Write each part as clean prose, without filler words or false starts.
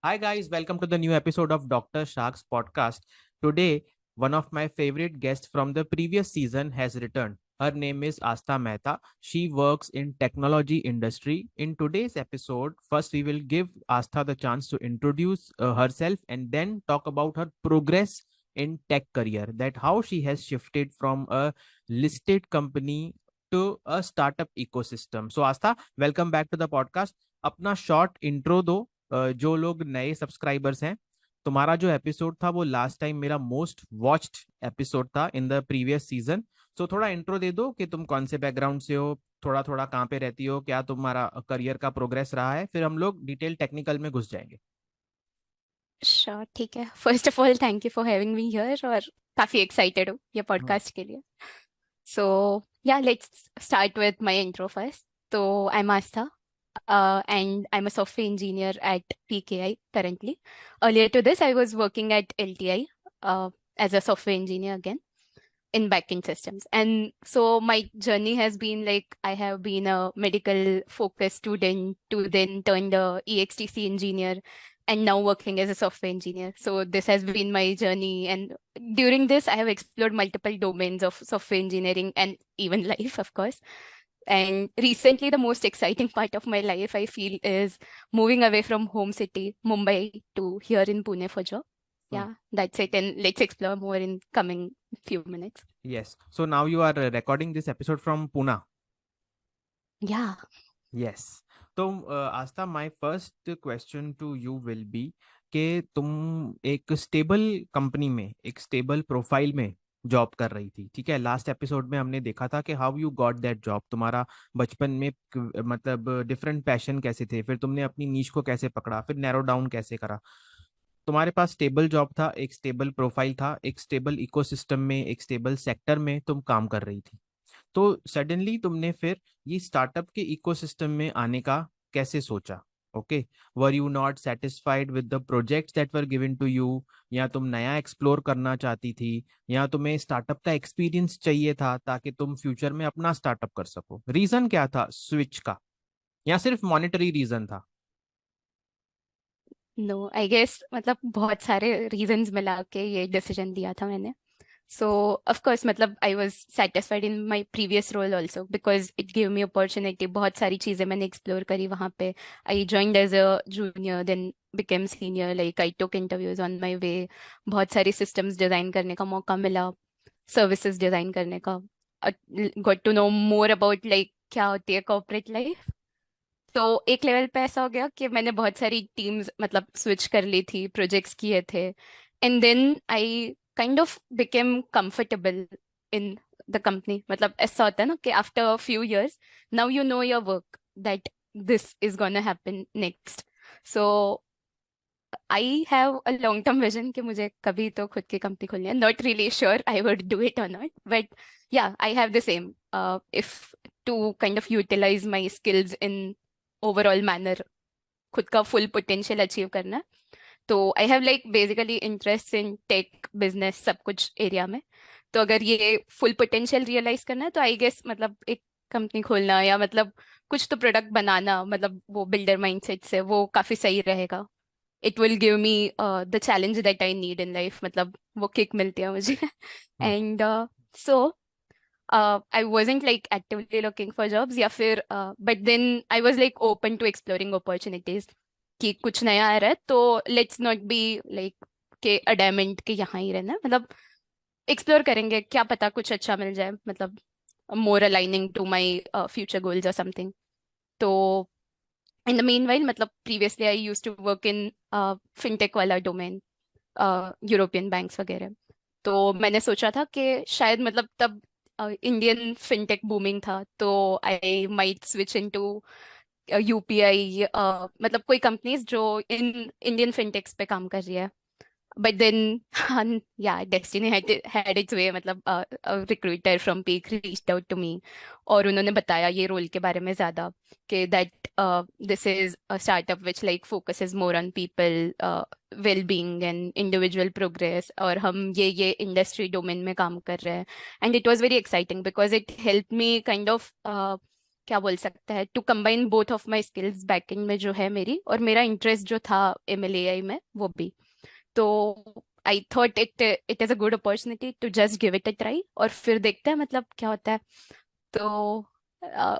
Hi, guys. Welcome to the new episode of Dr. Shark's podcast. Today, one of my favorite guests from the previous season has returned. Her name is Astha Mehta. She works in technology industry. In today's episode, first we will give Astha the chance to introduce herself and then talk about her progress in tech career. That how she has shifted from a listed company to a startup ecosystem. So Astha, welcome back to the podcast. अपना short intro दो। जो लोग नए subscribers हैं, तुम्हारा जो episode था वो लास्ट टाइम मेरा मोस्ट वॉच्ड एपिसोड था इन द प्रीवियस सीजन। सो थोड़ा इंट्रो दे दो कि तुम कौन से बैकग्राउंड से हो, थोड़ा थोड़ा कहाँ पे रहती हो, क्या तुम्हारा करियर का प्रोग्रेस रहा है, फिर हम लोग डिटेल टेक्निकल में घुस जाएंगे। श्योर, ठीक है। First of all thank you for having me here और काफी एक्साइटेड हूँ ये हाँ। पॉडकास्ट के लिए। So yeah let's start with my intro first. तो I am Aastha and I'm a software engineer at PKI currently. Earlier to this, I was working at LTI as a software engineer again in backend systems. And so my journey has been like I have been a medical focused student to then turned a EXTC engineer and now working as a software engineer. So this has been my journey. And during this, I have explored multiple domains of software engineering and even life, of course. And recently, the most exciting part of my life, I feel, is moving away from home city, Mumbai, to here in Pune for job. Yeah, that's it. And let's explore more in coming few minutes. Yes. So now you are recording this episode from Pune. Yeah. Yes. तो Aastha, my first question to will will be कि तुम एक stable company में एक stable profile में job कर रही थी, ठीक है। लास्ट एपिसोड में हमने देखा था कि how you got that job, तुम्हारा बचपन में मतलब डिफरेंट पैशन कैसे थे, फिर तुमने अपनी नीश को कैसे पकड़ा, फिर नैरो डाउन कैसे करा। तुम्हारे पास स्टेबल जॉब था, एक स्टेबल प्रोफाइल था, एक स्टेबल इकोसिस्टम में, एक स्टेबल सेक्टर में तुम काम कर रही थी। तो सडनली तुमने फिर ये स्टार्टअप के इकोसिस्टम में आने का कैसे सोचा? Okay, were you not satisfied with the projects that were given to you, या तुम नया एक्सप्लोर करना चाहती थी, या तुम्हें स्टार्टअप का एक्सपीरियंस चाहिए था ताकि तुम फ्यूचर में अपना स्टार्टअप कर सको? रीजन क्या था स्विच का, या सिर्फ मॉनेटरी रीजन था? नो, आई गेस मतलब बहुत सारे रीजंस मिला के ये डिसीजन लिया था मैंने. So, of course, मतलब I was satisfied in my previous role also because it gave me opportunity. बहुत सारी चीजें मैंने explore करी वहाँ पे. I joined as a junior, then became senior. Like I took interviews on my way. बहुत सारी systems design करने का मौका मिला, services design करने का. Got to know more about like क्या होती है corporate life. तो एक लेवल पे ऐसा हो गया कि मैंने बहुत सारी टीम्स मतलब स्विच कर ली थी, प्रोजेक्ट्स किए थे. And then I kind of became comfortable in the company. मतलब ऐसा होता है ना कि after few years now you know your work that this is gonna happen next. So I have a long term vision कि मुझे कभी तो खुद की कंपनी खोलनी है. Not really sure I would do it और not, but yeah I have the same if to kind of utilise my skills in overall manner, खुद का फुल पोटेंशियल अचीव करना. तो I have like basically interest in tech business सब कुछ area में. तो अगर ये फुल पोटेंशियल रियलाइज करना है तो आई गेस मतलब एक कंपनी खोलना या मतलब कुछ तो प्रोडक्ट बनाना, मतलब वो बिल्डर माइंडसेट से वो काफी सही रहेगा. It will give me the challenge that I need in life, मतलब वो किक मिलती है मुझे. And so I wasn't like actively looking for jobs या फिर but then I was like open to exploring opportunities कि कुछ नया आ रहा है तो let's not be like के adamant कि यहाँ ही रहना है. मतलब एक्सप्लोर करेंगे, क्या पता कुछ अच्छा मिल जाए, मतलब more aligning to my future goals or something. तो in the meanwhile मतलब previously I used to work in fintech वाला domain, यूरोपियन बैंक्स वगैरह. तो मैंने सोचा था कि शायद मतलब तब इंडियन फिनटेक बूमिंग था तो I might switch into UPI, मतलब कोई कंपनीज जो इन इंडियन फिनटेक्स पे काम कर रही है. But then yeah destiny had its way. मतलब recruiter from Peak reached out to me और उन्होंने बताया ये रोल के बारे में ज्यादा कि that this is a startup which like focuses more on people well being and individual progress, और हम ये इंडस्ट्री डोमेन में काम कर रहे हैं. And it was very exciting because it help me kind of क्या बोल सकता है, to combine both of my skills, backend में जो है मेरी, और मेरा इंटरेस्ट जो था MLAI में वो भी। तो I thought it is a good opportunity to just give it a try, और फिर देखते हैं मतलब क्या होता है। तो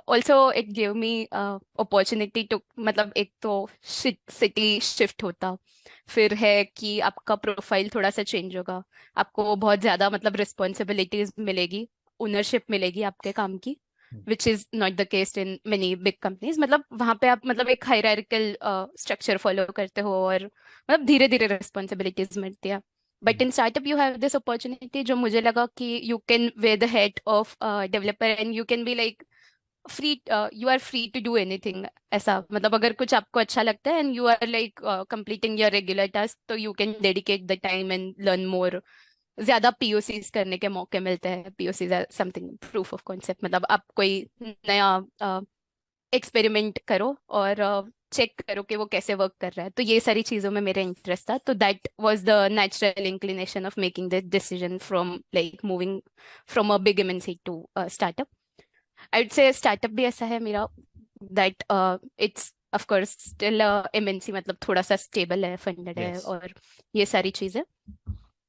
also it give me opportunity to, मतलब एक तो सिटी शिफ्ट होता, फिर है कि आपका प्रोफाइल थोड़ा सा चेंज होगा, आपको बहुत ज्यादा मतलब रिस्पॉन्सिबिलिटीज मिलेगी, ओनरशिप मिलेगी आपके काम की, which is not the case in many big companies. मतलब वहां पे आप मतलब एक हायरार्किकल स्ट्रक्चर फॉलो करते हो, और मतलब धीरे धीरे रिस्पॉन्सिबिलिटीज मिलती है। But in startup you have this opportunity, जो मुझे लगा कि you can wear the head of developer and you can be like free, you are free to do anything. ऐसा मतलब अगर कुछ आपको अच्छा लगता है and you are like completing your regular task, तो you can dedicate the time and learn more. ज्यादा POCs करने के मौके मिलते हैं। POCs are something, proof of concept, मतलब आप कोई नया एक्सपेरिमेंट करो और चेक करो कि वो कैसे वर्क कर रहा है। तो ये सारी चीजों में मेरा इंटरेस्ट था, तो that was the natural inclination of making the decision from like moving from a big MNC to startup. I would say startup भी ऐसा है मेरा that it's of course still MNC, मतलब थोड़ा सा स्टेबल है, फंडेड है, यस। और ये सारी चीजें।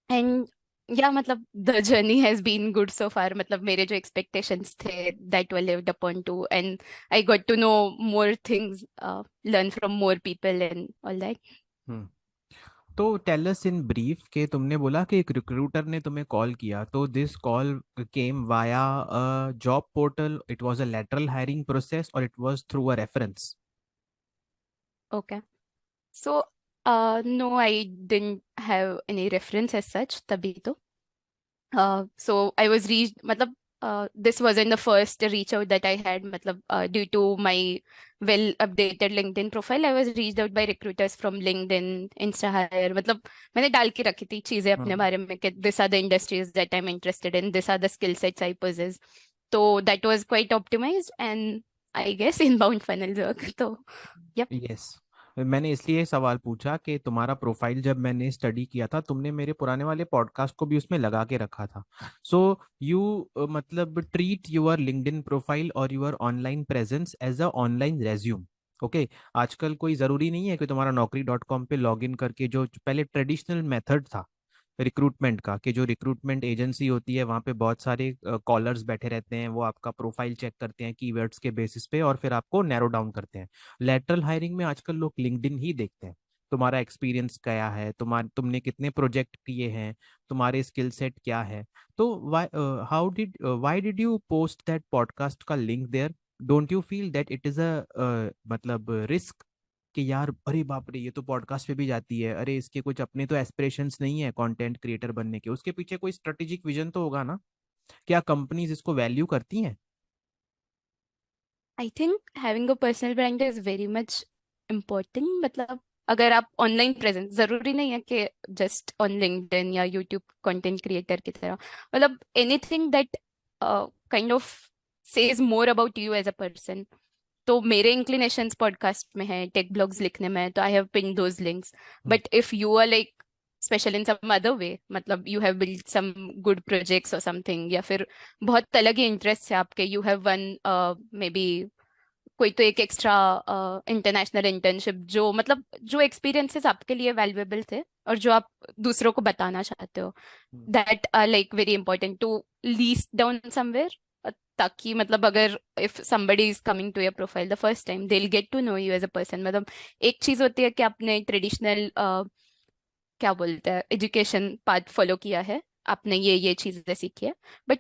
एंड या मतलब the journey has been good so far, मतलब मेरे जो एक्सपेक्टेशंस थे that were lived upon to, and I got to know more things, learn from more people and all that. Hmm. तो टेल अस इन ब्रीफ के तुमने बोला कि एक रिक्रूटर ने तुम्हें कॉल किया, तो this call came via job portal, it was a lateral hiring process और it was through a reference? Okay, so no, I didn't have any reference as such तभी तो। So I was reached, matlab, this wasn't the first reach out that I had, matlab, due to my well updated LinkedIn profile, I was reached out by recruiters from LinkedIn, InstaHire, मतलब मैंने डाल के रखी थी चीजें अपने हम्म। बारे में कि this are the industries that I'm interested in, this are the skill sets I possess. तो that was quite optimized and I guess inbound funnel work. तो yep. यस। मैंने इसलिए सवाल पूछा कि तुम्हारा प्रोफाइल जब मैंने स्टडी किया था, तुमने मेरे पुराने वाले पॉडकास्ट को भी उसमें लगा के रखा था। सो यू मतलब ट्रीट योर लिंक्डइन प्रोफाइल और your online presence as a online resume. Okay. आजकल कोई ज़रूरी नहीं है कि तुम्हारा Naukri.com पे लॉग इन करके, जो पहले ट्रेडिशनल मेथड था रिक्रूटमेंट का, कि जो रिक्रूटमेंट एजेंसी होती है वहाँ पे बहुत सारे कॉलर्स बैठे रहते हैं, वो आपका प्रोफाइल चेक करते हैं कीवर्ड्स के बेसिस पे और फिर आपको नैरो डाउन करते हैं। लेटरल हायरिंग में आजकल लोग लिंक्डइन ही देखते हैं। तुम्हारा एक्सपीरियंस क्या है, तुमने कितने प्रोजेक्ट किए हैं, तुम्हारे स्किल सेट क्या है। तो why did you post that podcast का link there? Don't you feel that it is a मतलब रिस्क कि यार अरे बाप रे, ये तो पॉडकास्ट पे भी जाती है, अरे इसके कुछ अपने तो एस्पिरेशंस नहीं है कंटेंट क्रिएटर बनने के, उसके पीछे कोई स्ट्रेटेजिक विजन तो होगा ना? क्या कंपनीज इसको वैल्यू करती हैं? I think having a personal brand is very much important. मतलब अगर आप ऑनलाइन प्रेजेंस, जरूरी नहीं है कि जस्ट ऑन लिंक्डइन या यूट्यूब कंटेंट क्रिएटर की तरह, मतलब anything that kind of says more about you as a person. तो मेरे इंक्लिनेशंस पॉडकास्ट में है, टेक ब्लॉग्स लिखने में है, तो I have pin those links. Hmm. But if you are like special in some other way, मतलब you have build some good projects और समथिंग, या फिर बहुत अलग ही इंटरेस्ट है आपके, you have one maybe कोई तो एक एक्स्ट्रा इंटरनेशनल इंटर्नशिप, जो मतलब जो एक्सपीरियंसेस आपके लिए वैल्यूएबल थे और जो आप दूसरों को बताना चाहते हो, hmm. That are like very important to list down somewhere. ताकि मतलब अगर if somebody is coming to your profile the first time, they will get to know you as a person. मतलब एक चीज होती है कि आपने ट्रेडिशनल क्या बोलते हैं एजुकेशन पाथ फॉलो किया है, आपने ये चीजें सीखी है, but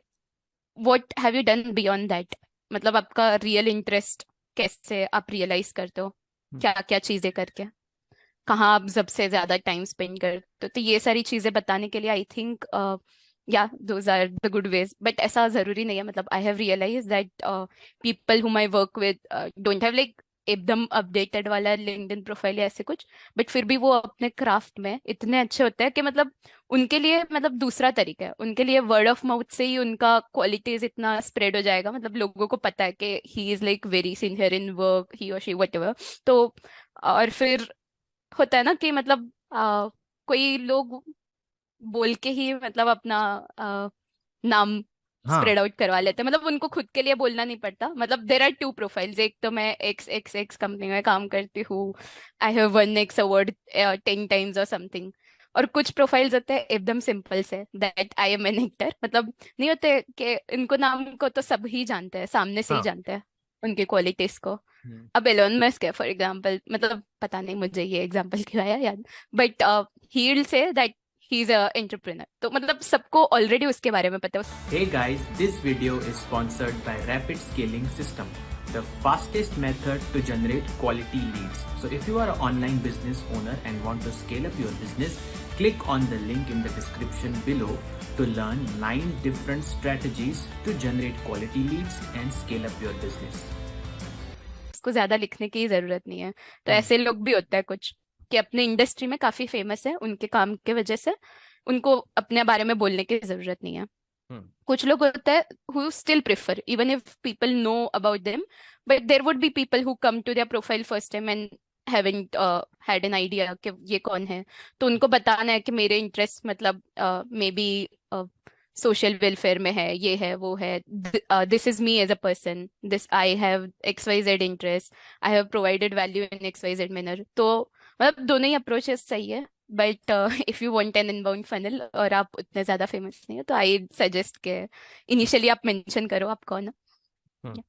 what have you done beyond that, मतलब आपका रियल इंटरेस्ट कैसे आप रियलाइज करते हो, हम्म। क्या क्या चीजें करके, कहाँ आप सबसे ज्यादा टाइम स्पेंड करते हो। तो ये सारी चीजें बताने के लिए आई थिंक या those are the good ways. But ऐसा जरूरी नहीं है, मतलब I have realise that people whom I work with don't have like एकदम अपडेटेड वाला लिंक्डइन प्रोफाइल या ऐसे कुछ, बट फिर भी वो अपने क्राफ्ट में इतने अच्छे होते हैं कि मतलब उनके लिए मतलब दूसरा तरीका है, उनके लिए वर्ड ऑफ माउथ से ही उनका क्वालिटीज इतना स्प्रेड हो जाएगा, मतलब लोगों को पता है कि he is like very senior in work, he और शी वट एवर। तो और फिर होता है ना कि मतलब कोई लोग बोल के ही मतलब अपना नाम हाँ स्प्रेड आउट करवा लेते हैं, मतलब उनको खुद के लिए बोलना नहीं पड़ता। मतलब देर आर टू प्रोफाइल्स, एक तो मैं एक्स एक्स एक्स कंपनी में काम करती हूँ, I have one x award 10 times और समथिंग। और कुछ प्रोफाइल्स होते हैं एकदम सिंपल से, that I am an actor, मतलब नहीं होते कि इनको नाम को तो सब ही जानते हैं, सामने से ही हाँ। जानते हैं उनकी क्वालिटीज को। हम्म। अब एलोन मस्क है फॉर एग्जाम्पल, मतलब पता नहीं मुझे ये एग्जाम्पल क्यों आया याद, but he will say that he is a entrepreneur, तो मतलब सबको ऑलरेडी उसके बारे में पता है। Hey guys, this video is sponsored by Rapid Scaling System, the fastest method to generate quality leads. So if you are an online business owner and want to scale up your business, click on the link in the description below to learn 9 different strategies to generate quality leads and scale up your business. उसको ज्यादा लिखने की जरूरत नहीं है। तो हम्म। ऐसे लोग भी होते हैं कुछ, कि अपने इंडस्ट्री में काफी फेमस है, उनके काम की वजह से उनको अपने बारे में बोलने की जरूरत नहीं है। हम्म। कुछ लोग होते हैं who still prefer even if people know about them, but there would be people who come to their profile first time and haven't had an idea कि ये कौन है। तो उनको बताना है कि मेरे इंटरेस्ट मतलब मे बी सोशल वेलफेयर में है, ये है वो है, this is me as a person, this I have X Y Z interest, I have provided value in X Y Z manner. तो मतलब दोनों ही अप्रोचेस सही है, but if you want an inbound funnel और आप उतने ज्यादा फेमस नहीं हो, तो आई सजेस्ट के इनिशियली आप मेंशन करो आप कौन हो। हम्म।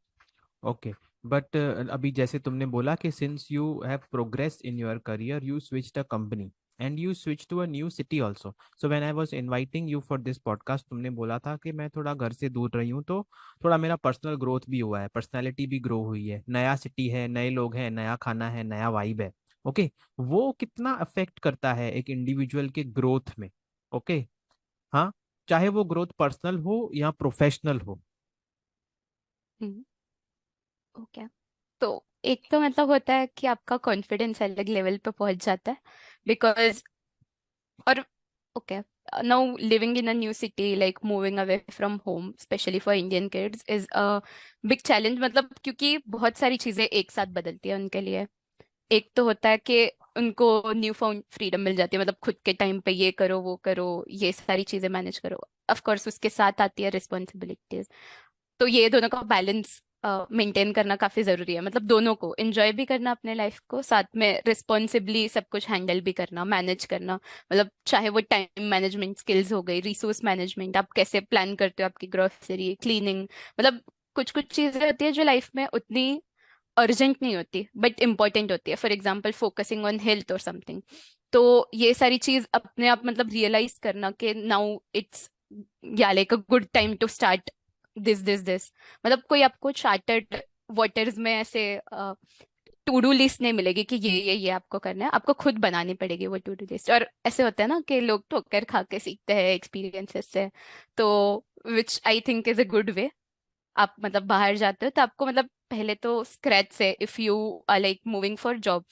ओके। बट अभी जैसे तुमने बोला कि since you have progress in your career you switch the company and you switch to a new city also. So when I was inviting you for this podcast तुमने बोला था कि मैं थोड़ा घर से दूर रही हूँ तो थोड़ा मेरा पर्सनल ग्रोथ भी हुआ है, पर्सनैलिटी भी ग्रो हुई है, नया सिटी है, नए लोग हैं, नया खाना है, नया वाइब है। ओके। वो कितना अफेक्ट करता है एक इंडिविजुअल के ग्रोथ में? ओके। हाँ। चाहे वो ग्रोथ पर्सनल हो या प्रोफेशनल हो। ओके, तो एक तो मतलब होता है कि आपका कॉन्फिडेंस अलग लेवल पे पहुंच जाता है, बिकॉज और okay, now living in a new city like moving away from home specially for Indian kids is a big challenge, मतलब क्योंकि बहुत सारी चीजें एक साथ बदलती है उनके लिए। एक तो होता है कि उनको न्यू फाउंड फ्रीडम मिल जाती है, मतलब खुद के टाइम पे ये करो वो करो, ये सारी चीजें मैनेज करो। ऑफ कोर्स उसके साथ आती है रिस्पॉन्सिबिलिटीज, तो ये दोनों का बैलेंस मेंटेन करना काफी जरूरी है, मतलब दोनों को एंजॉय भी करना अपने लाइफ को, साथ में रिस्पॉन्सिबली सब कुछ हैंडल भी करना, मैनेज करना। मतलब चाहे वो टाइम मैनेजमेंट स्किल्स हो गई, रिसोर्स मैनेजमेंट, आप कैसे प्लान करते हो आपकी ग्रोसरी क्लीनिंग, मतलब कुछ कुछ चीजें होती है जो लाइफ में उतनी अर्जेंट नहीं होती बट इम्पोर्टेंट होती है, for example focusing on health और समथिंग। तो ये सारी चीज अपने आप मतलब रियलाइज करना कि नाउ इट्स या like a good time to start this, मतलब कोई आपको चार्टर्ड वाटर्स में ऐसे टू डू लिस्ट नहीं मिलेगी कि ये आपको करना है, आपको खुद बनानी पड़ेगी वो टू डू लिस्ट। और ऐसे होता है ना कि लोग ठोकर खा के सीखते हैं एक्सपीरियंसेस से, तो which I think is a good way. आप मतलब बाहर जाते हो तो आपको मतलब पहले तो स्क्रैच से, if you are like moving for job,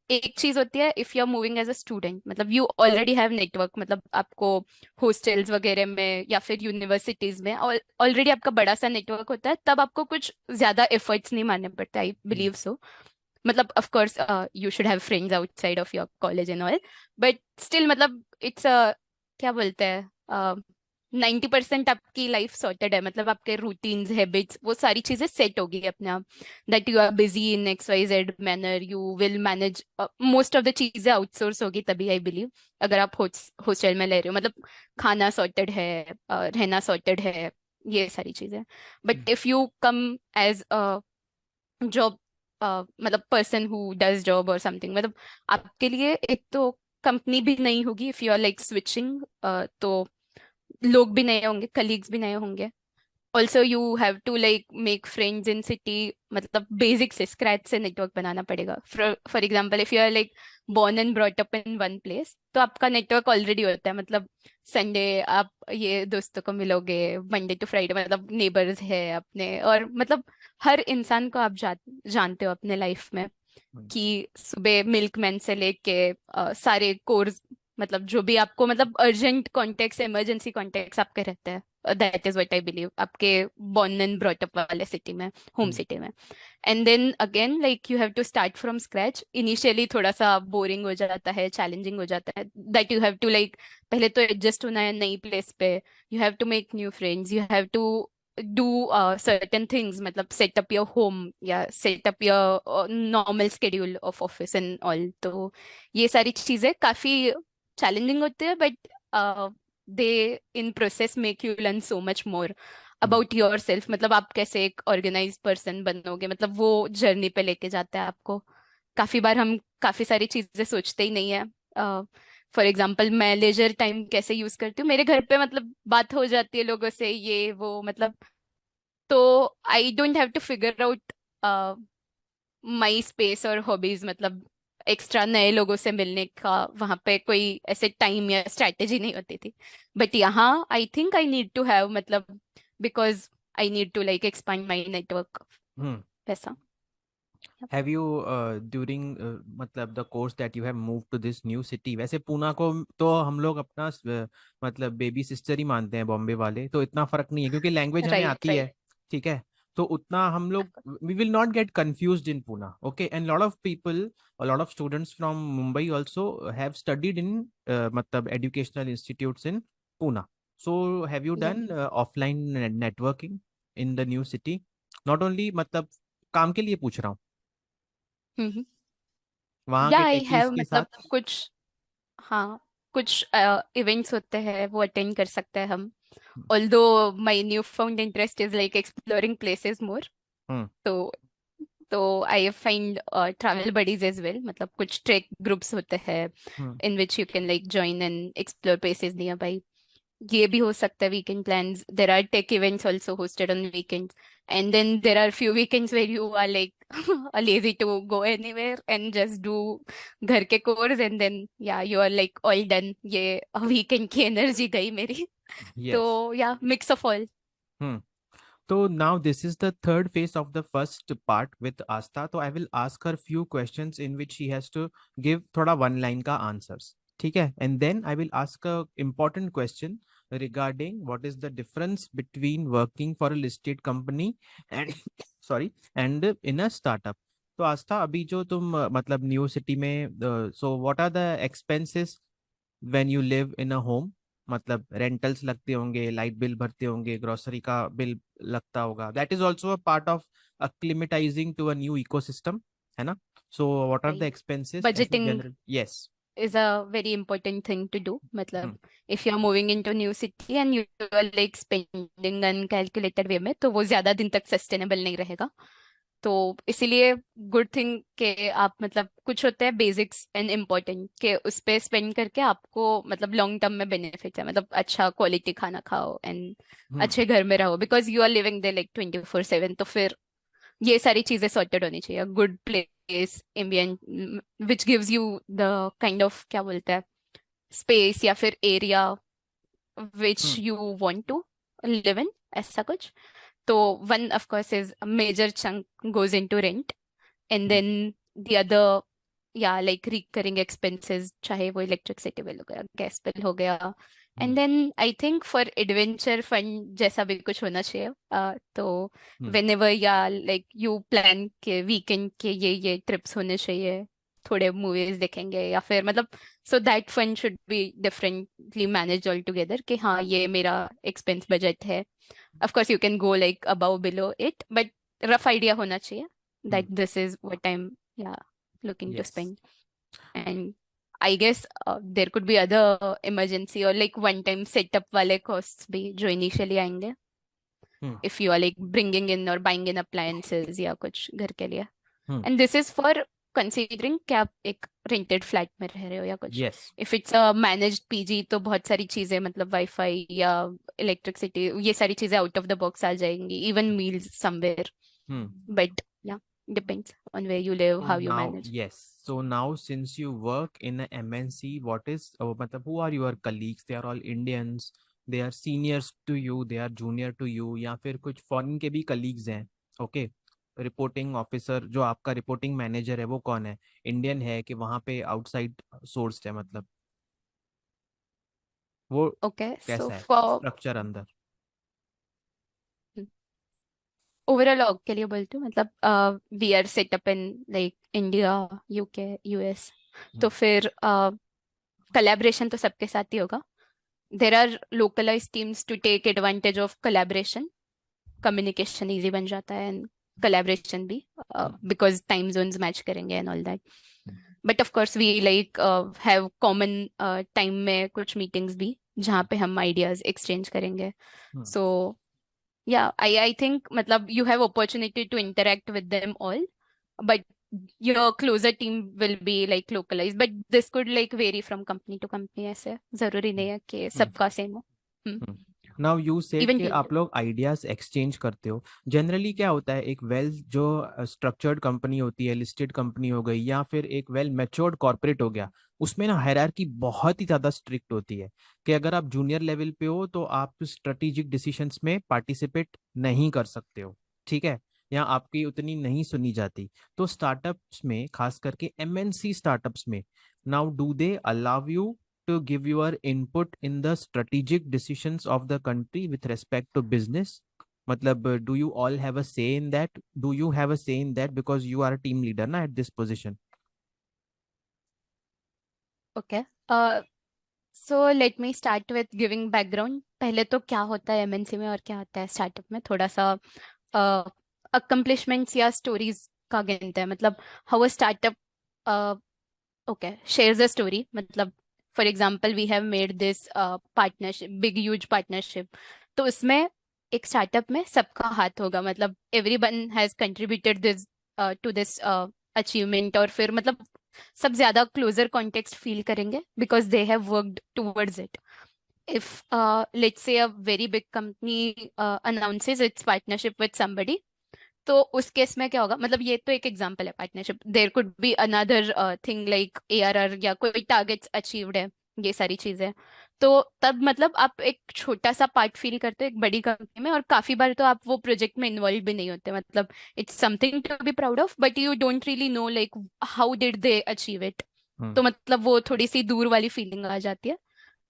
एक चीज होती है if you are moving as a student, मतलब यू ऑलरेडी हैव नेटवर्क, मतलब आपको हॉस्टल्स वगैरह में या फिर यूनिवर्सिटीज में ऑलरेडी आपका बड़ा सा नेटवर्क होता है, तब आपको कुछ ज्यादा एफर्ट्स नहीं मारने पड़ते, आई बिलीव सो। मतलब of course you should have friends outside of your college and all, but still मतलब इट्स क्या बोलते हैं, 90% आपकी लाइफ सॉर्टेड है, मतलब आपके रूटीन्स हैबिट्स वो सारी चीजें सेट होगी अपने आप, that you are busy in X Y Z manner, you will manage most of the चीजें आउटसोर्स होगी तभी, आई बिलीव। अगर आप हॉस्टल में ले रहे हो, मतलब खाना सॉर्टेड है, रहना सॉर्टेड है, ये सारी चीजें। But if you come as job, मतलब पर्सन हु डज जॉब और समथिंग, मतलब आपके लिए एक तो कंपनी भी नहीं होगी if you are like switching, तो लोग भी नए होंगे, कलीग्स भी नए होंगे। Also you have to like make friends in city, मतलब बेसिक से स्क्रैच से नेटवर्क बनाना पड़ेगा। For example if you are like born and brought up in one place, तो आपका नेटवर्क ऑलरेडी होता है, मतलब संडे आप ये दोस्तों को मिलोगे, मंडे टू फ्राइडे मतलब नेबर्स है अपने, और मतलब हर इंसान को आप जानते हो अपने लाइफ में, कि सुबह मिल्कमैन से लेके सारे कोर्स, मतलब जो भी आपको मतलब अर्जेंट कॉन्टेक्ट इमरजेंसी कॉन्टेक्ट आपके रहते हैं, that is what I believe, आपके बॉर्न एंड ब्रॉट अप वाले सिटी में, होम हम्म। सिटी में। And then again like you have to start from scratch, initially थोड़ा सा बोरिंग हो जाता है, चैलेंजिंग हो जाता है, that you have to like पहले तो एडजस्ट होना है नई प्लेस पे, you have to make new friends, you have to do certain things, मतलब सेट अप योर होम या set up your normal schedule of office and all. तो ये सारी चीजें काफी चैलेंजिंग होती है, but they in process make you learn so much more hmm. About yourself. मतलब आप कैसे एक ऑर्गेनाइज पर्सन बनोगे, मतलब वो जर्नी पे लेके जाता है आपको। काफी बार हम काफी सारी चीजें सोचते ही नहीं है। फॉर एग्जाम्पल मैं लेजर टाइम कैसे यूज करती हूँ, मेरे घर पे मतलब बात हो जाती है लोगों से ये वो, मतलब तो I don't have to figure out my space और हॉबीज, मतलब एक्स्ट्रा नए लोगों से मिलने का वहां पे कोई ऐसे टाइम या स्ट्रैटेजी नहीं होती थी। बट यहाँ I think I need to have, मतलब because I need to like expand my network, hmm. वैसा। हैव यू ड्यूरिंग मतलब the course that you have move to this new city, वैसे पूना को तो हम लोग अपना मतलब बेबी सिस्टर ही मानते हैं बॉम्बे वाले, तो इतना फर्क नहीं है क्योंकि लैंग्वेज हमें राइट आती राइट। है। ठीक है। तो उतना हम लोग we will not get confused in Poona, okay, and lot of people, lot of students from Mumbai also have studied in मतलब educational institutes in Poona. So have you yeah done offline networking in the new city? Not only मतलब काम के लिए पूछ रहा हूँ, वहाँ या के आई टेकीज हैव, के मतलब साथ। कुछ, हाँ, कुछ इवेंट्स होते हैं वो अटेंड कर सकते हैं हम। Although my new found interest is like exploring places more. Hmm. तो तो I find travel buddies as well, मतलब कुछ ट्रेक ग्रुप्स होते हैं hmm. In which you can like join and explore places nearby. ये भी हो सकता है weekend plans. There are tech events also hosted on weekends, and then there are few weekends where you are like lazy to go anywhere and just do घर के chores, and then या you are like all done, ये weekend की energy गई मेरी। तो yes. या mix of all. Hmm. So now this is the third phase of the first part with Asta. So I will ask her few questions in which she has to give थोड़ा one line का answers. ठीक है? And then I will ask a important question regarding what is the difference between working for a listed company and sorry and in a startup. तो आस्था, अभी जो तुम मतलब new city में, so what are the expenses when you live in a home? मतलब rentals लगते होंगे, light bill भरते होंगे, ग्रोसरी का बिल लगता होगा, that is also a part of acclimatizing to a new ecosystem, है ना? So what are the right. expenses ऐसे budgeting general? Yes. is a very important thing to do, हम्म। मतलब if you are moving into new city and you are like spending uncalculated way में, तो वो ज्यादा दिन तक सस्टेनेबल नहीं रहेगा। तो इसीलिए गुड थिंग के आप, मतलब कुछ होते हैं बेसिक्स एंड इम्पोर्टेंट के उस पे स्पेंड करके आपको मतलब लॉन्ग टर्म में बेनिफिट है, मतलब अच्छा क्वालिटी खाना खाओ एंड हम्म। अच्छे घर में रहो, because you are living there like 24/7। तो फिर ये सारी चीजें सॉर्टेड होनी चाहिए। Good place, ambient which gives you the kind of, क्या बोलते हैं, स्पेस या फिर area which hmm. You want to live in, ऐसा कुछ। तो one of course is a major chunk goes into rent, and hmm. then the other, yeah, like recurring expenses, चाहे वो इलेक्ट्रिसिटी बिल हो गया, गैस बिल हो गया। And hmm. Then I think for adventure fund जैसा भी कुछ होना चाहिए। तो हम्म। वेन एवर या लाइक यू प्लान के वीकेंड के ये ट्रिप्स होने चाहिए, थोड़े मूवीज देखेंगे या फिर मतलब, so that fund should be differently manage all together कि हाँ ये मेरा एक्सपेंस बजट है। of course you can go like above below it, but rough idea होना चाहिए हम्म। that this is what I'm, yeah, looking to yes. spend। And I guess there could be other emergency or like one time setup वाले costs भी जो initially आएंगे हम्म। if you are like bringing in or buying in appliances या कुछ घर के लिए। हम्म। And this is for considering कि आप एक rented flat में रह रहे हो या कुछ। Yes. if it's a managed PG तो बहुत सारी चीजें, मतलब वाईफाई या इलेक्ट्रिसिटी, ये सारी चीजें आउट ऑफ द बॉक्स आ जाएंगी, even meals somewhere. Hmm. But yeah depends on where you live, So how you now, manage. yes. So now, since you work in a MNC, what is, matlab, who are your colleagues? They are all Indians. They are seniors to you. They are junior to you. या फिर कुछ foreign के भी colleagues हैं? Okay. Reporting officer जो आपका reporting manager है वो कौन है? इंडियन है कि वहाँ पे आउटसाइड सोर्स्ड है, मतलब वो ओके, सो कैसा है फॉर स्ट्रक्चर अंदर? ओवरऑल ऑर्ग के लिए बोलती हूँ, मतलब we are setup in like India, UK, US. तो हम्म। फिर collaboration तो सबके साथ ही होगा। there are localized teams to take advantage of collaboration, communication easy बन जाता है एंड collaboration भी, because time zones match करेंगे and all that. But of course we like have common time में कुछ meetings भी जहाँ पे हम ideas exchange करेंगे. So yeah, I think मतलब you have opportunity to interact with them all, but your closer team will be like localized, but this could like vary from company to company. ऐसे जरूरी नहीं है कि सबका same हो. Hmm. Now you said Even कि team. आप लोग आइडियाज एक्सचेंज करते हो। जनरली क्या होता है, एक वेल जो स्ट्रक्चर्ड कंपनी होती है, लिस्टेड कंपनी हो गई या फिर एक वेल मैच्योर्ड कॉर्पोरेट हो गया, उसमें ना हायरार्की बहुत ही ज़्यादा स्ट्रिक्ट होती है कि अगर आप जूनियर लेवल पे हो तो आप स्ट्रेटेजिक डिसीशंस में पार्टिसिपेट नहीं कर सकते हो, ठीक है, या आपकी उतनी नहीं सुनी जाती। तो स्टार्टअप्स में, खास करके एमएनसी स्टार्टअप्स में, now do they allow you to give your input in the strategic decisions of the country with respect to business? मतलब do you all have a say in that? Do you have a say in that because you are a team leader ना at this position? Okay. So let me start with giving background. पहले तो क्या होता है MNC में और क्या होता है स्टार्टअप में, थोड़ा सा अकम्पलिशमेंट्स या स्टोरीज का गिनते हैं. मतलब how a startup okay shares a story. मतलब for example we have made this partnership, big huge partnership. तो उसमें एक स्टार्टअप में सबका हाथ होगा. मतलब everyone has contributed this to this achievement. और फिर मतलब सब ज्यादा क्लोजर कॉन्टेक्स्ट फील करेंगे because they have worked towards it. If let's say a very big company announces its partnership with somebody, तो उस केस में क्या होगा. मतलब ये तो एक एग्जांपल है partnership. There could be another thing like ARR या कोई टारगेट्स अचीव्ड है, ये सारी चीजें. तो तब मतलब आप एक छोटा सा पार्ट फील करते हो एक बड़ी कंपनी में, और काफी बार तो आप वो प्रोजेक्ट में इन्वॉल्व भी नहीं होते. मतलब it's something to be proud of but you don't really know like how did they achieve it. Hmm तो मतलब वो थोड़ी सी दूर वाली फीलिंग आ जाती है.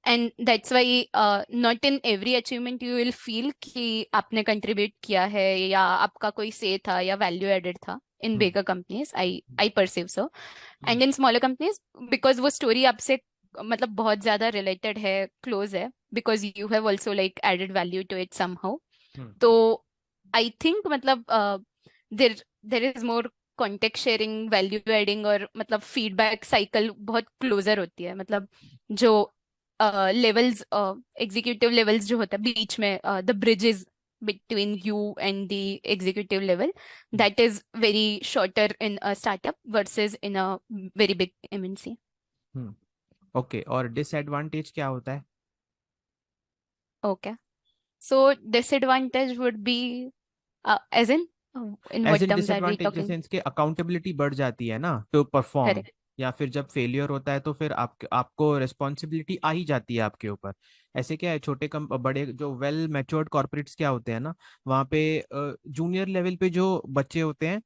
And that's why not in every achievement you will feel कि आपने कंट्रीब्यूट किया है या आपका कोई से था या वैल्यू एडेड था. In hmm bigger companies I I perceive so. Hmm and in smaller companies because वो स्टोरी आपसे मतलब बहुत ज्यादा रिलेटेड है, क्लोज है, because you have also like added value to it somehow. Hmm तो आई थिंक मतलब there there is more contact sharing, value adding, और मतलब फीडबैक साइकिल बहुत क्लोजर होती है. मतलब जो लेवल्स, एग्जीक्यूटिव लेवल्स जो होता है बीच में, the bridges between you and the executive level, that is very shorter in a startup versus in a very big MNC. Hmm okay, और डिसएडवांटेज क्या होता है? Okay, so disadvantage would be as in as what in terms are we disadvantage जैसे talking? इसके accountability बढ़ जाती है ना टू परफॉर्म, Correct. या फिर जब फेलियर होता है तो फिर आपको रिस्पॉन्सिबिलिटी आ ही जाती है आपके ऊपर। ऐसे क्या है, छोटे कम बड़े जो वेल मैच्योर्ड कॉर्पोरेट्स क्या होते हैं ना, वहाँ पे जूनियर लेवल पे जो बच्चे होते हैं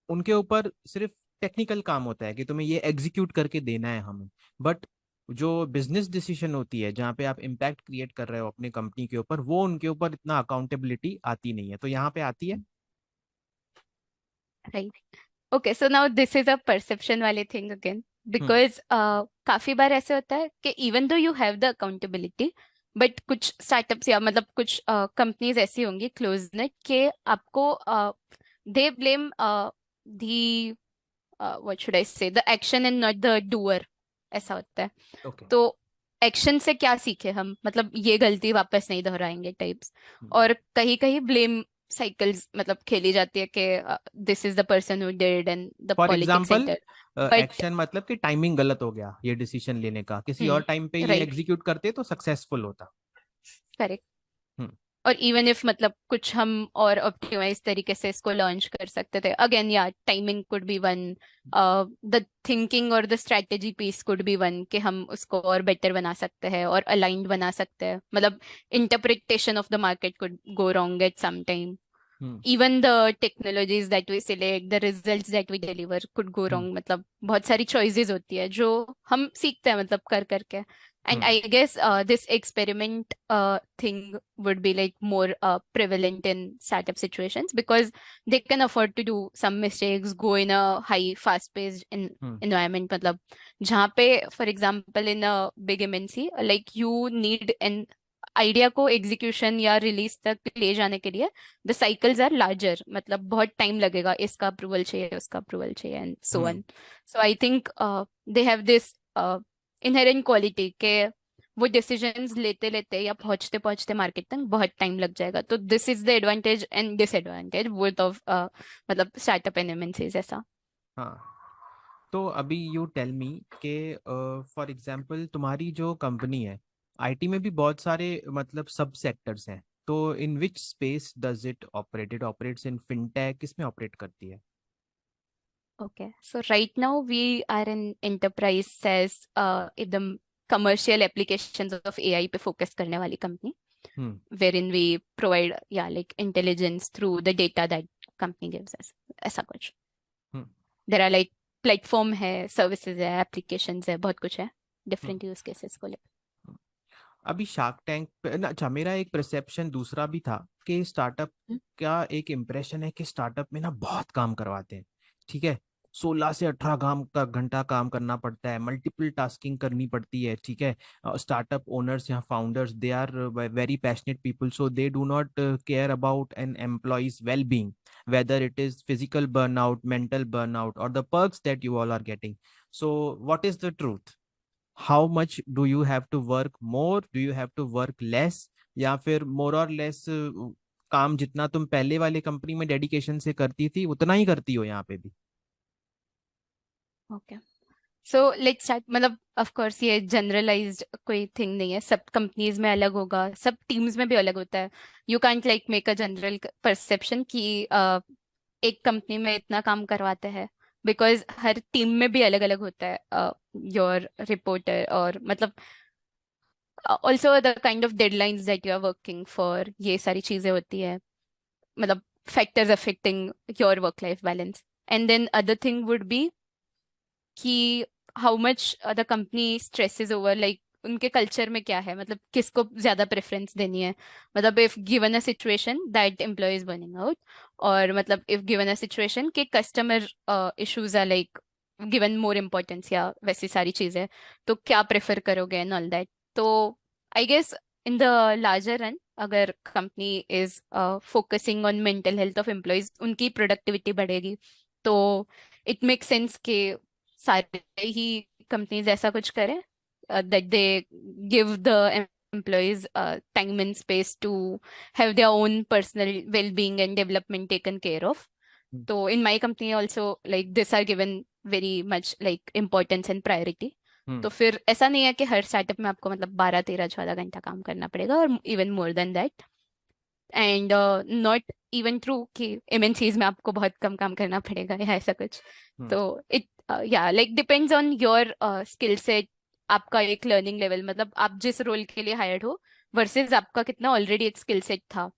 उनके ऊपर सिर्फ टेक्निकल काम होता है कि तुम्हें ये एग्जीक्यूट करके देना है हमें। बट जो बिजनेस डिसीजन होती है, जहाँ पे आप इम्पैक्ट क्रिएट कर रहे हो अपने कंपनी के ऊपर, वो उनके ऊपर इतना अकाउंटेबिलिटी आती नहीं है, तो यहाँ पे आती है। Right. Okay, so now this is a perception वाले thing again, हम्म because काफी बार ऐसे होता है कि even though you have the accountability, but कुछ startups या मतलब कुछ companies ऐसी होंगी close net के आपको they blame the what should I say, the action and not the doer. ऐसा होता है. ओके। तो एक्शन से क्या सीखे हम, मतलब ये गलती वापस नहीं दोहराएंगे टाइप्स. और कहीं कहीं ब्लेम साइकिल्स मतलब खेली जाती है कि this is the person who did and the for politics example, enter. But action मतलब कि टाइमिंग गलत हो गया ये डिसीजन लेने का, किसी और टाइम पे ये राइट, एग्जीक्यूट करते तो सक्सेसफुल होता। करेक्ट. हम्म और इवन इफ मतलब कुछ हम और ऑप्टिमाइज तरीके से इसको लॉन्च कर सकते थे, again yeah timing could be one, the thinking और the strategy piece could be one, कि हम उसको और बेटर बना सकते हैं और अलाइंड बना सकते हैं. मतलब interpretation of the market could go wrong at some time. Hmm even the technologies that we select, the results that we deliver could go hmm wrong. मतलब बहुत सारी चॉइसेस होती है जो हम सीखते हैं मतलब कर करके. And hmm I guess this experiment thing would be like more prevalent in startup situations because they can afford to do some mistakes, go in a high fast paced hmm environment. मतलब जहाँ पे for example in a big MNC like you need an idea को execution या release तक ले जाने के लिए द साइकिल्स आर लार्जर, मतलब बहुत टाइम लगेगा, इसका अप्रूवल चाहिए, उसका अप्रूवल चाहिए, and so hmm on. So I think they have this inherent quality के वो डिसीजंस लेते लेते या पहुंचते पहुंचते मार्केट तक बहुत टाइम लग जाएगा। तो this is the advantage and disadvantage both of मतलब स्टार्टअप एंड एमएनसीज ऐसा। हाँ, तो अभी यू टेल मी कि फॉर एग्जांपल तुम्हारी जो कंपनी है, आईटी में भी बहुत सारे मतलब सब सेक्टर्स हैं, तो in which space does it operates in fintech, किसमें ऑपरेट करती है? Okay, so right now we are in enterprise SaaS, एकदम commercial applications of AI पे focus करने वाली company, hmm wherein we provide yeah like intelligence through the data that company gives us, ऐसा कुछ। हम्म There are like platform है, services है, applications है, बहुत कुछ है हम्म different use cases को लेकर। हम्म। अभी शार्क टैंक पे ना, अच्छा, मेरा एक परसेप्शन दूसरा भी था कि स्टार्टअप का एक इम्प्रेशन है कि स्टार्टअप में ना बहुत काम करवाते हैं, ठीक है, 16 से 18 घंटा काम करना पड़ता है, मल्टीपल टास्किंग करनी पड़ती है, ठीक है। स्टार्टअप ओनर्स या founders, they are very passionate people, so they do not care about an employees well being, whether it is physical burnout, mental burnout, or the perks that you all are getting. So what is the truth? How much do you have to work more, do you have to work less, या फिर मोर और less काम जितना तुम पहले वाले company में dedication से करती थी उतना ही करती हो यहाँ पे भी? ओके, सो लेट्स स्टार्ट, मतलब ऑफ कोर्स ये जनरलाइज्ड कोई थिंग नहीं है, सब कंपनीज में अलग होगा, सब टीम्स में भी अलग होता है। You can't like make a general perception कि एक कंपनी में इतना काम करवाते हैं, बिकॉज हर टीम में भी अलग अलग होता है योर रिपोर्टर, और मतलब also the kind of deadlines that you are working for, ये सारी चीजें होती है, मतलब factors affecting your work life balance. And then other thing would be कि how much the company stresses over, like उनके कल्चर में क्या है, मतलब किसको ज्यादा प्रेफरेंस देनी है। मतलब if given a situation that employ is burning out, और मतलब इफ गिवन अ सिचुएशन के customer issues are like given more importance या वैसी सारी चीजें, तो क्या प्रेफर करोगे एंड ऑल दैट। तो I guess in the larger run, अगर company is focusing on mental health of employees, उनकी प्रोडक्टिविटी बढ़ेगी, तो इट मेक सेंस के सारे ही कंपनीज ऐसा कुछ करें that they give the employees time and space to have their own personal well-being and development taken care of. Hmm So in my company also like this are given very much like importance and priority. हम्म तो फिर ऐसा नहीं है कि हर startup में आपको मतलब 12 13 14 घंटा काम करना पड़ेगा, और even more than that. And not even true कि एमएनसीज में आपको बहुत कम काम करना पड़ेगा या ऐसा कुछ। हम्म तो इट या like depends on your skill set, आपका एक लर्निंग लेवल, मतलब आप जिस रोल के लिए हायर्ड हो वर्सेस आपका कितना ऑलरेडी एक स्किल सेट था,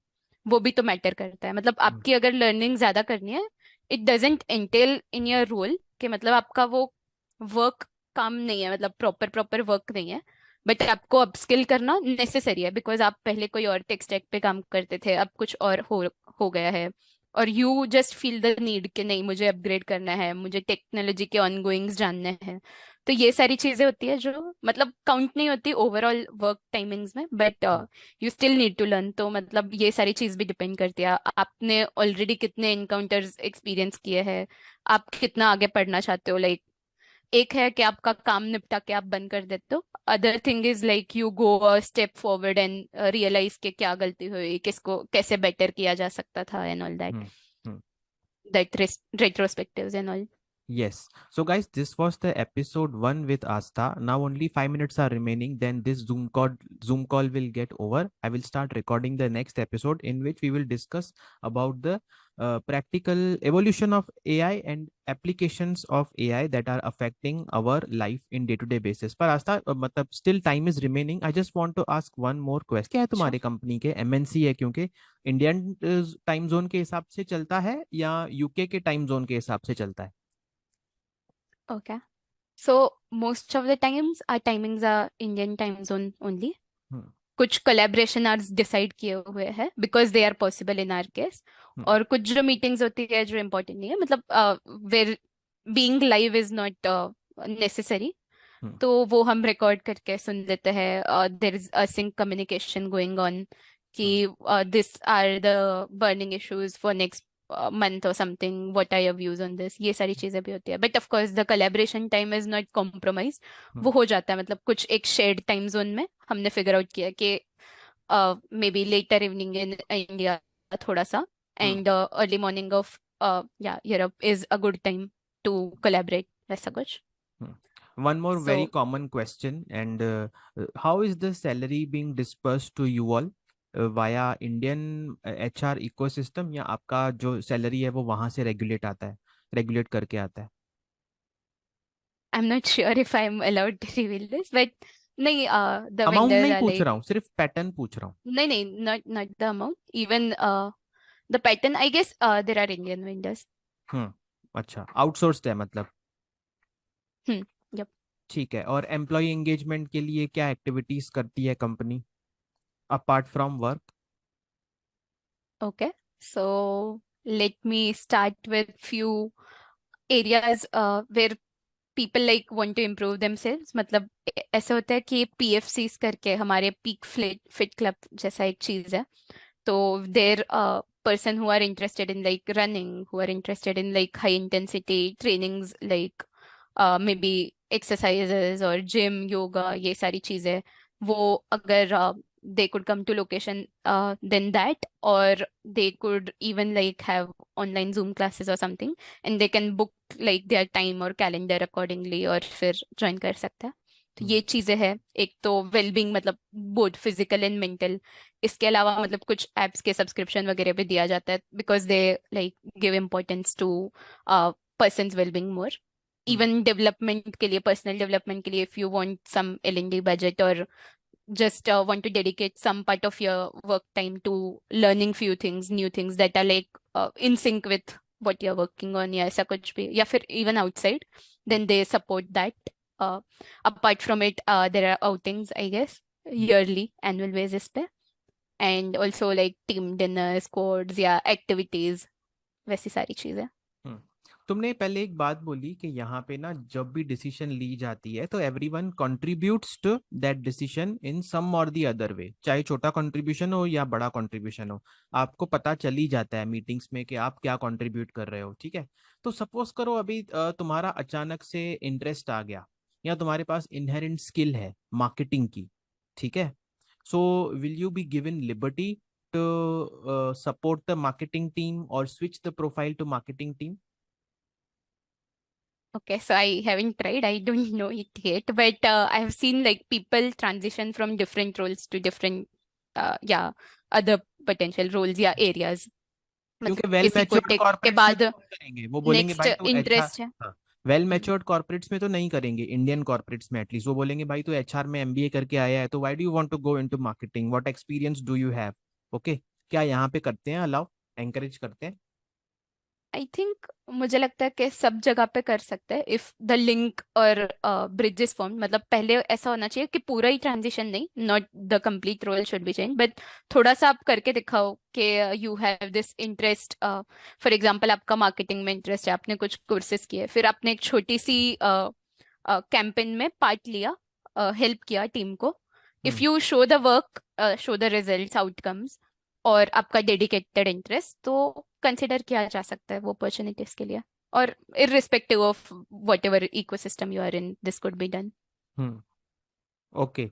वो भी तो मैटर करता है। मतलब हम्म आपकी अगर लर्निंग ज्यादा करनी है, it doesn't entail in your role कि मतलब आपका वो वर्क काम नहीं है, मतलब प्रॉपर प्रॉपर वर्क नहीं है, बट आपको अपस्किल करना नेसेसरी है, बिकॉज आप पहले कोई और टेक स्टैक पे काम करते थे, अब कुछ और हो गया है, और you just feel the need कि नहीं मुझे अपग्रेड करना है, मुझे टेक्नोलॉजी के ऑनगोइंग्स जानने हैं। तो ये सारी चीजें होती है जो मतलब काउंट नहीं होती ओवरऑल वर्क टाइमिंग्स में, but you still need to learn. तो मतलब ये सारी चीज भी डिपेंड करती है आपने ऑलरेडी कितने एनकाउंटर्स एक्सपीरियंस किए हैं, आप कितना आगे पढ़ना चाहते हो। लाइक एक है कि आपका काम निपटा के आप बंद कर देते हो, other thing is like you go a step forward and realise के क्या गलती हुई, किसको कैसे बेटर किया जा सकता था, and all that, hmm hmm. That retrospectives and all. Yes. So, guys, this was the episode one with Asta. Now only 5 minutes are remaining. Then this Zoom call will get over. I will start recording the next episode in which we will discuss about the practical evolution of AI and applications of AI that are affecting our life in day-to-day basis. पर आस्था, मतलब still time is remaining. I just want to ask one more question. क्या है Sure. तुम्हारे company के MNC है, क्योंकि Indian time zone के हिसाब से चलता है या यूके के टाइम जोन के हिसाब से चलता है? Okay. So most of the times our timings are Indian time zone only. हम्म कुछ कोलैबोरेशन आवर्स डिसाइड किए हुए हैं because they are possible in our case, hmm और कुछ जो मीटिंग्स होती है जो इम्पोर्टेंट नहीं है, मतलब where being live is not necessary, hmm. तो वो हम रिकॉर्ड करके सुन लेते हैं, there is async communication going on कि hmm. This are the burning issues for next month और something, what are your views on this, ये सारी चीजें भी होती है। But of course the collaboration time is not compromise, hmm. वो हो जाता है। मतलब कुछ एक शेयर्ड टाइम जोन में हमने फिगर आउट किया कि maybe later evening in India थोड़ा सा, हम्म। एंड अर्ली मॉर्निंग ऑफ या Europe is a good time to collaborate, वैसा कुछ। One more so very common question, and how is the salary being dispersed to you all via Indian HR ecosystem, या आपका जो salary है वो वहां से रेगुलेट आता है, रेगुलेट करके आता है? I am not sure if I am allowed to reveal this, but नहीं, द अमाउंट वेंडर्स नहीं आर पूछ लाइक, रहा हूँ, सिर्फ पैटर्न पूछ रहा हूँ। नहीं नहीं, not not the amount, even the pattern I guess there are Indian vendors. Hmm. अच्छा, आउटसोर्स्ड है मतलब। हम्म। यप। ठीक है, और एम्प्लॉय एंगेजमेंट के लिए क्या एक्टिविटीज करती है company apart from work? Okay, so let me start with few areas where people like want to improve themselves। मतलब ऐसे होता है कि PFCs करके हमारे पीक फिट क्लब जैसा एक चीज है। तो देर person who are interested in like running, who are interested in like high intensity trainings like maybe exercises or gym yoga, ये सारी चीजें, वो अगर they could come to location, then that, or they could even like have online Zoom classes or something, and they can book like their time और calendar accordingly और फिर join कर सकता है। तो हम्म। ये चीजें हैं। एक तो वेलबींग मतलब बोथ फिजिकल एंड मेंटल। इसके अलावा मतलब कुछ एप्स के सब्सक्रिप्शन वगैरह भी दिया जाता है, because they like give importance to persons wellbeing more. Hmm. Even development के लिए, पर्सनल डेवलपमेंट के लिए, if you want some L&D budget और just want to dedicate some part of your work time to learning few things, new things that are like in sync with what you're working on, या ऐसा कुछ भी, या फिर even outside, then they support that. uh, Apart from it, there are outings, I guess, yearly annual basis पे, and also like team dinners, squads या activities, वैसी सारी चीजें। हम्म। तुमने पहले एक बात बोली कि यहाँ पे ना जब भी डिसीजन ली जाती है तो everyone contributes to that decision in some or the other way, चाहे छोटा कंट्रीब्यूशन हो या बड़ा कंट्रीब्यूशन हो, आपको पता चल ही जाता है मीटिंग्स में कि आप क्या कंट्रीब्यूट कर रहे हो। ठीक है, तो सपोज करो अभी तुम्हारा अचानक से इंटरेस्ट आ गया, या तुम्हारे पास इनहेरेंट स्किल है मार्केटिंग की। ठीक है, so will you be given liberty to support the marketing team or switch the profile to marketing team? Okay, so I haven't tried. I don't know it yet, but I have seen like people transition from different roles to different, yeah, other potential roles या areas। मतलब क्योंकि well किसी को matured take के corporates में बाद तो नहीं करेंगे, वो बोलेंगे नेक्स्ट भाई तू एचआर। इंटरेस्ट है। हाँ, वेल हम्म। मैच्योर्ड कॉर्पोरेट्स में तो नहीं करेंगे, इंडियन कॉर्पोरेट्स में एटलीस्ट वो बोलेंगे भाई तू एचआर में एमबीए करके आया है तो why do you want to go into marketing, what experience do you have? Okay, क्या यहाँ पे करते हैं, अलाउ, एंकरेज करते हैं? आई थिंक, मुझे लगता है कि सब जगह पे कर सकते हैं इफ द लिंक और ब्रिजेस फॉर्म। मतलब पहले ऐसा होना चाहिए कि पूरा ही ट्रांजिशन नहीं, not the complete role should be change, but थोड़ा सा आप करके दिखाओ कि you have this interest. For example आपका मार्केटिंग में इंटरेस्ट है, आपने कुछ कोर्सेज किए, फिर आपने एक छोटी सी कैंपेन में पार्ट लिया, हेल्प किया टीम को। If hmm. You show the work, show the results, outcomes, और आपका डेडिकेटेड इंटरेस्ट, तो कंसिडर किया जा सकता है वो अपॉर्चुनिटीज के लिए। और irrespective of whatever ecosystem you are in, this could be done. Hmm. Okay,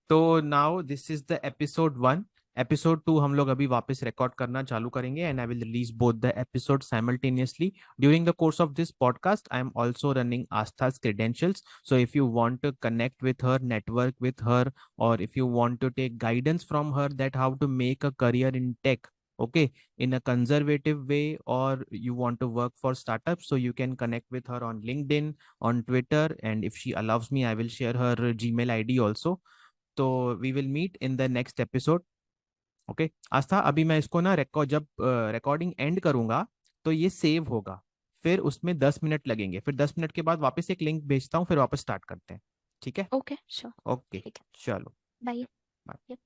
तो now this is the episode 1। Episode 2 हम लोग अभी वापस रिकॉर्ड करना चालू करेंगे, and I will release both the episode simultaneously. During the course of this podcast I am also running Aastha's credentials, so if you want to connect with her, network with her, or if you want to take guidance from her that how to make a career in tech, okay, in a conservative way, or you want to work for startups, so you can connect with her on LinkedIn, on Twitter, and if she allows me I will share her Gmail ID also. तो we will meet in the next episode. Okay Aastha, अभी मैं इसको ना record, जब recording and करूंगा तो ये save होगा, फिर उसमें 10 मिनट लगेंगे, फिर 10 मिनट के बाद वापस एक लिंक भेजता हूँ, फिर वापस स्टार्ट करते हैं। ठीक है? Okay, sure. ओके, ठीक है। चलो। बाय। bye।